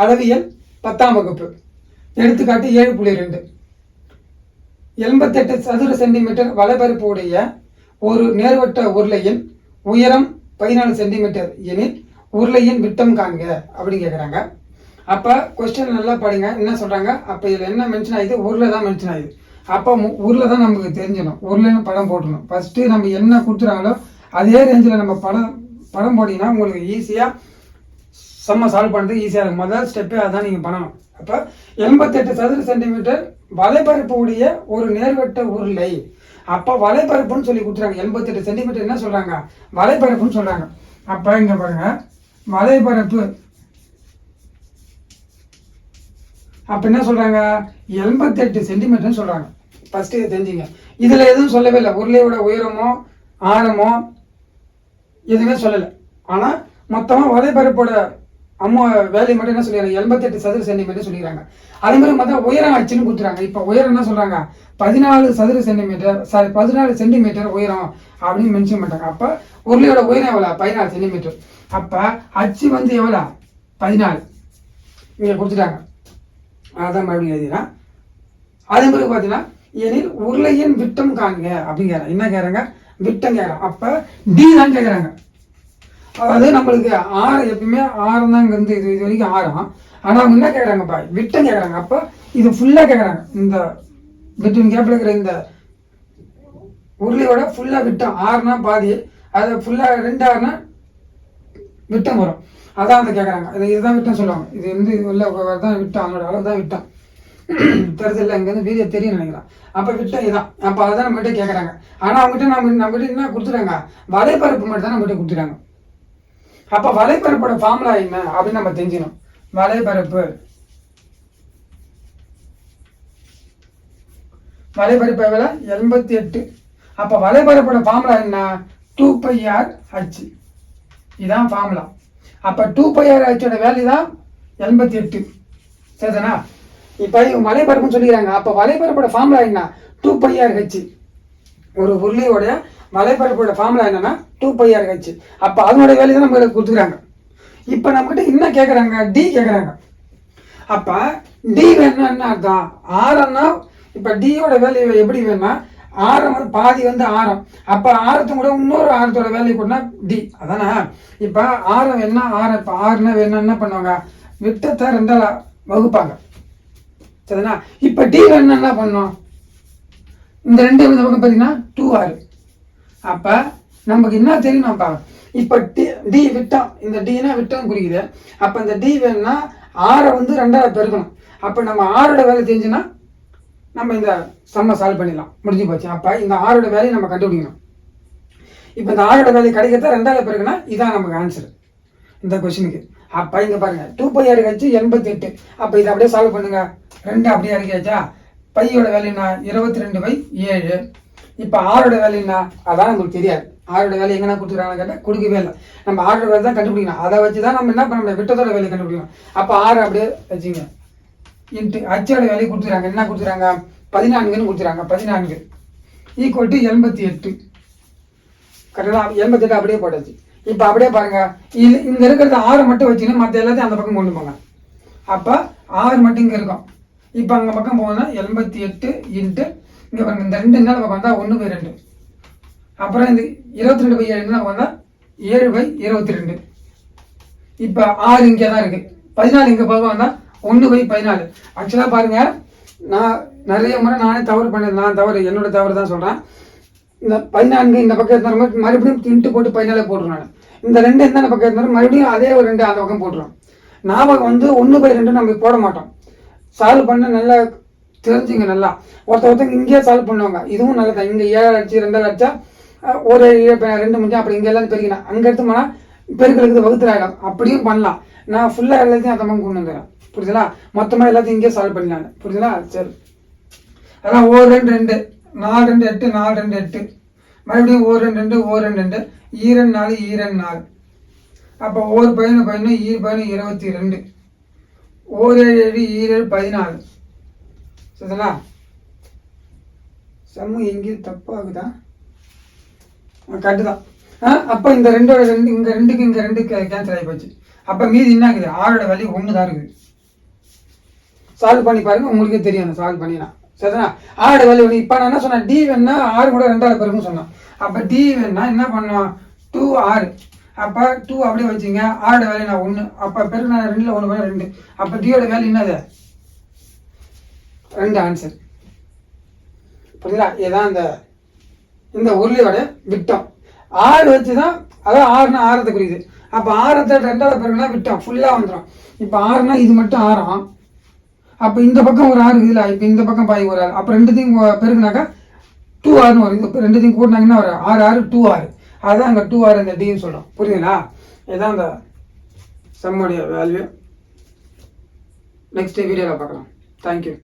அளவியல் 10ஆம் வகுப்பு. எடுத்துக்காட்டு 7.2. 88 சதுர சென்டிமீட்டர் வலைபரப்பு உடைய ஒரு நேர்வட்ட உருளையின் உயரம் 14 சென்டிமீட்டர் எனில் உருளையின் விட்டம் காண்க அப்படின்னு கேட்குறாங்க. அப்போ கொஸ்டின் நல்லா படிங்க. என்ன சொல்கிறாங்க, அப்போ இதில் என்ன மென்ஷன் ஆகுது, உருளை தான் மென்ஷன் ஆகுது. அப்போ உருளை தான் நமக்கு தெரிஞ்சிடும். உருளைன்னு படம் போட்டணும். ஃபஸ்ட்டு நம்ம என்ன கொடுத்துறாங்களோ அதே ரேஞ்சில் நம்ம படம் போட்டிங்கன்னா உங்களுக்கு ஈஸியாக செம்ம சால்வ் பண்ணுறது ஈஸியாக இருக்கும். முதல் ஸ்டெப்பே அதான் நீங்கள் பண்ணணும். அப்போ 88 சதுர சென்டிமீட்டர் வலைபரப்பு உடைய ஒரு நேர்வட்ட உருளை. அப்போ வலைபரப்புன்னு சொல்லி கொடுத்துறாங்க. 88 சென்டிமீட்டர் என்ன சொல்கிறாங்க, வலைபரப்புன்னு சொல்கிறாங்க. அப்போ இங்கே பாருங்க, வலைபரப்பு அப்போ என்ன சொல்கிறாங்க, 88 சென்டிமீட்டர்னு சொல்கிறாங்க. ஃபஸ்ட்டு இதை தெரிஞ்சுங்க. இதில் எதுவும் சொல்லவே இல்லை, உருளையோட உயரமோ ஆழமோ எதுவுமே சொல்லலை. ஆனால் மொத்தமாக வலைபரப்போட வேலையை மட்டும் என்ன சொல்லிடுறாங்க, 88 சதுர சென்டிமீட்டர் சொல்லிடுறாங்க. அதே மாதிரி மொத்தம் உயரம் ஆச்சுன்னு கொடுத்துறாங்க. இப்போ உயரம் என்ன சொல்கிறாங்க, 14 சதுர சென்டிமீட்டர் 14 சென்டிமீட்டர் உயரம் அப்படின்னு மென்ஷன் பண்ணுறாங்க. அப்போ உருளையோட உயரம் எவ்வளோ, 14 சென்டிமீட்டர். அப்போ அச்சு வந்து எவ்வளோ, 14 இங்கே கொடுத்துட்டாங்க. அதான் மறுபடியும் எழுதினா. அதே மாதிரி பார்த்தீங்கன்னா எனில் உருளையின் விட்டம் காண்க அப்படின்னு கேட்குறாங்க. என்ன கேட்குறாங்க, விட்டம் கேட்குறாங்க. அப்போ டி தான் கேட்குறாங்க. அதாவது நம்மளுக்கு ஆரம் எப்பயுமே ஆரம் தான் இங்கே இது வரைக்கும் ஆரம். ஆனால் அவங்க என்ன கேட்குறாங்கப்பா, விட்டம் கேட்குறாங்க. அப்போ இது ஃபுல்லாக கேட்குறாங்க. இந்த விட்டம் கேப்பில் இருக்கிற இந்த உருளையோட ஃபுல்லாக விட்டம் 6னா பாதி, அதை ஃபுல்லாக 2 6னா விட்டம் வரும். அதான் அதை கேட்குறாங்க. இதுதான் விட்டம் சொல்லுவாங்க. இது வந்து உள்ள தான் விட்டம், அதனோட அளவு தான் விட்டம். தெரிஞ்சல இங்கேருந்து வீடியோ தெரியும் நினைக்கிறேன். அப்போ விட்டம் இதுதான். அப்போ அதான் நம்மகிட்ட கேட்குறாங்க. ஆனால் அவங்ககிட்ட நம்மகிட்ட என்ன கொடுத்துட்டாங்க, வலைபரப்பு மட்டும் தான் நம்மகிட்ட கொடுத்துட்டாங்க. அப்போ வலைபரப்போட ஃபார்முலா என்ன அப்படின்னு நம்ம தெரிஞ்சிடணும். வலைபரப்பு எவ்வளோ, 88. அப்போ வலைபரப்போட ஃபார்முலா என்ன, 2πr/h. இதுதான் ஃபார்முலா. அப்போ 2πr/h வேல்யூ தான் 88. சரிதானா? இப்போ இவங்க வலைபரப்புன்னு சொல்லிக்கிறாங்க. அப்போ வலைபரப்போட ஃபார்முலா என்ன, 2πr/h. ஒரு உருளையோட வலைபரப்போட ஃபார்முலா என்னன்னா 2πr/h. அப்போ அதனோட வேல்யூ தான் நம்ம கொடுத்துக்கிறாங்க. இப்போ நம்மகிட்ட என்ன கேட்குறாங்க, டி கேட்குறாங்க. அப்போ டி வேணும்னா என்ன அர்த்தம், ஆரம்னா இப்போ டியோட வேல்யூ எப்படி வேணும்னா, ஆரம் வந்து பாதி வந்து ஆரம். அப்போ ஆரத்து கூட இன்னொரு ஆரத்தோட வேல்யூ கூடனா டி. அதானே? இப்போ ஆரம் என்ன, ஆரம் இப்போ ஆறுனா வேணும் என்ன பண்ணுவாங்க, விட்டத்தை 2ஆல் வகுப்பாங்க. சரிண்ணா? இப்போ டி வேணும்னா என்ன பண்ணணும், இந்த 2 இந்த பக்கம் பார்த்தீங்கன்னா 2r. அப்போ நமக்கு என்ன தெரியணும்ப்பா, இப்போ டி விட்டம், இந்த டினா விட்டம் குறிக்குது. அப்போ இந்த டி வேணும்னா ஆரை வந்து 2ஆல் பெருக்கணும். அப்போ நம்ம ஆரோட வேலை தெரிஞ்சுன்னா நம்ம இந்த சம்மை சால்வ் பண்ணிடலாம், முடிஞ்சு போச்சு. அப்போ இந்த ஆரோட வேலையை நம்ம கண்டுபிடிக்கணும். இப்போ இந்த ஆரோட வேலையை கிடைக்கிறத 2ஆல் பெருக்குன்னா இதான் நமக்கு ஆன்சர் இந்த கொஸ்டினுக்கு. அப்போ இங்கே பாருங்க, 2πr/h 88. அப்போ இதை அப்படியே சால்வ் பண்ணுங்க. 2 அப்படியே இறக்கியாச்சா. பையோட வேலைன்னா 22/7. இப்போ ஆரோட வேலைன்னா அதான் நமக்கு தெரியாது. ஆரோட வேலை எங்கன்னா கொடுத்துருக்காங்க கேட்டால் கொடுக்கவே இல்லை. நம்ம ஆரோட வேலை தான் கண்டுபிடிக்கணும். அதை வச்சு தான் நம்ம என்ன பண்ண முடியும், விட்டத்தோட வேலையை கண்டுபிடிக்கணும். அப்போ 6 அப்படியே வச்சுங்க. இன்ட்டு அச்சோட வேலையை கொடுத்துறாங்க. என்ன கொடுத்துறாங்க, 14ன்னு கொடுத்துறாங்க. 14 = 88. கரெக்டாக 88 அப்படியே போட்டாச்சு. இப்போ அப்படியே பாருங்க, இது இங்கே இருக்கிறது 6 மட்டும் வச்சுன்னு மற்ற எல்லாத்தையும் அந்த பக்கம் கொண்டு போங்க. அப்போ 6 மட்டும் இங்கே இருக்கும். இப்போ அங்கே பக்கம் போகணும்னா 88 இன்ட்டு இங்கே பாருங்க, இந்த 2 என்ன பக்கம் வந்தால் 1/2. அப்புறம் இந்த 22/7 என்ன வந்தால் 7/22. இப்போ 6 இங்கே தான் இருக்குது. 14 இங்கே பக்கம் வந்தால் 1/14. ஆக்சுவலாக பாருங்கள், நான் நிறைய முறை நானே தவறு பண்ணேன். நான் தவறு, என்னோட தவறு தான் சொல்கிறேன். இந்த 14 இந்த பக்கம் இருந்தாலும் மறுபடியும் இன்ட்டு போட்டு 14 போட்டுருவேன் நான். இந்த 2 எந்த பக்கம் இருந்தாலும் மறுபடியும் அதே ஒரு 2 அந்த பக்கம் போட்டுருவேன். ஞாபகம் வந்து 1/2 நம்ம போட மாட்டோம். சால்வ் பண்ண நல்லா தெரிஞ்சுங்க. நல்லா ஒருத்தங்க இங்கேயே சால்வ் பண்ணுவாங்க. இதுவும் நல்லதான். இங்கே 7 அடிச்சு 2 அடிச்சா ஒரு 2 முடிஞ்சா அப்படி இங்கே எல்லாத்தையும் பெருக்கினா அங்கே எடுத்து போனால் பெருக்களுக்கு வகுத்துல ஆகிடும். அப்படியும் பண்ணலாம். நான் ஃபுல்லாக எல்லாத்தையும் அந்த பக்கம் கொண்டு வந்துடுறேன். புரியுதுங்களா? மொத்தமாக எல்லாத்தையும் இங்கே சால்வ் பண்ணலாம். புரியுதுங்களா? சரி, அதான் 1 2 2 4 2 8 4 2 8. மறுபடியும் 1 2 2 1 2 2 2 4 2 4. அப்போ 1 11 11 22 1 7 7 14. சரிங்களா? சம்மு எங்கேயும் தப்பாகுதா? கரெக்டு தான். அப்போ இந்த 2 இங்கே 2க்கு இங்கே 2 கேன்சல் ஆகி போச்சு. அப்போ மீதி என்ன இருக்குது, 6ஓட வேல்யூ 1 தான் இருக்குது. சால்வ் பண்ணி பாருங்க, உங்களுக்கே தெரியும் சால்வ் பண்ணினா. சரிண்ணா? ஆரோட வேல்யூ இப்போ நான் என்ன சொன்னேன், டி வேணா ஆறு கூட 2ஆல் பெருக்குன்னு சொன்னேன். அப்போ டி வேணா என்ன பண்ணோம், 2r. அப்போ 2 அப்படியே வச்சுங்க. ஆரோட வேல்யூ நான் 1. அப்போ பெருக்கு நான் 2ல் 1 பண்ண 2. அப்போ டியோட வேல்யூ என்னது, 2 ஆன்சர். புரியுதா? இதுதான் இந்த உருளையோட விட்டம். 6 வச்சு தான், அதான் 6னா ஆரத்தை குறியுது. அப்போ ஆரத்தை 2ஆல் பெருக்குனா விட்டம் ஃபுல்லாக வந்துடும். இப்போ 6னா இது மட்டும் ஆரம். அப்போ இந்த பக்கம் ஒரு 6 இருக்குதுல்ல, இப்போ இந்த பக்கம் பாய் ஒரு 6. அப்போ ரெண்டுத்தையும் பெருக்குனாக்கா 2rன்னு வரும். இது ரெண்டுத்தையும் கூட்டினாங்கன்னா ஒரு 6 6 2r. அதுதான் அங்கே 2r இந்த டின்னு சொல்கிறோம். புரியுதுங்களா? இதுதான் அந்த சம்முடைய வேல்யூ. நெக்ஸ்ட் வீடியோவில் பார்க்கலாம். தேங்க்யூ.